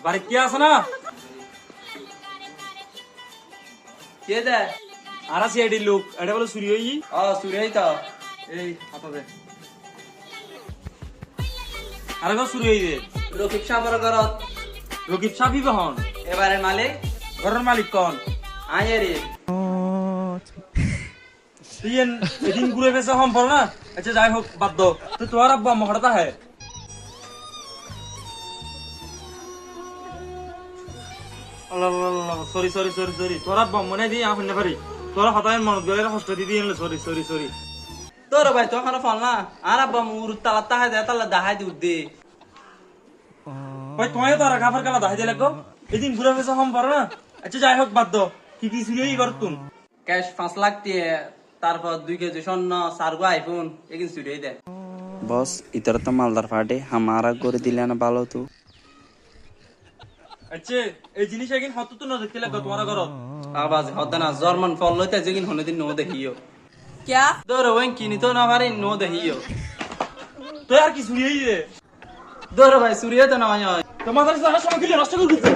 বাড়ি কি আছে না কে দে আর আছে এডি লোক এটা বলে চুরি হই চুরি হই তো এই হাতা দে আরে গো চুরি হই দে রকিব সাহেবের ঘরত রকিব সাহেব হন এবারে মালিক ঘরের মালিক কোন আয়ে রে তুই এদিন ঘুরে গেছে হম পড় না আচ্ছা যাই হোক বাদ দাও তো তোমার আব্বু আম্মা হঠাৎ আহে সরি সরি সরি সরি তোর আব্বু মনে দিয়ে এখন না পারি তোর হতায় মন গেলে কষ্ট দিয়ে এনে সরি সরি সরি তোর ভাই তো খানা ফল না আর আব্বা মুর তালা তাহাই দে তালা দাহাই দি উদ্দি ভাই তোমায় তো আর খাবার কালা দাহাই দিলে গো এদিন ঘুরে গেছে হম পড় না আচ্ছা যাই হোক বাদ দাও কি কি চুরি কর তুম ক্যাশ 5 লাখ দিয়ে তারপর 2 কেজি স্বর্ণ 4 গো আইফোন এগিন চুরি দে বস ইতর তো মালদার ফাটে হামারা করে দিলে না ভালো তো আচ্ছা এই জিনিস একদিন হত তো না দেখতে লাগো তোমার ঘর আবাজ হদনা জার্মান ফল লইতে যেগিন হনে দিন নো দেখিও क्या দোর ওই কিনি তো না পারি নো দেখিও তো আর কি চুরি হইছে দোর ভাই চুরি তো না হয় তোমাদের সময় কি নষ্ট করে দিচ্ছে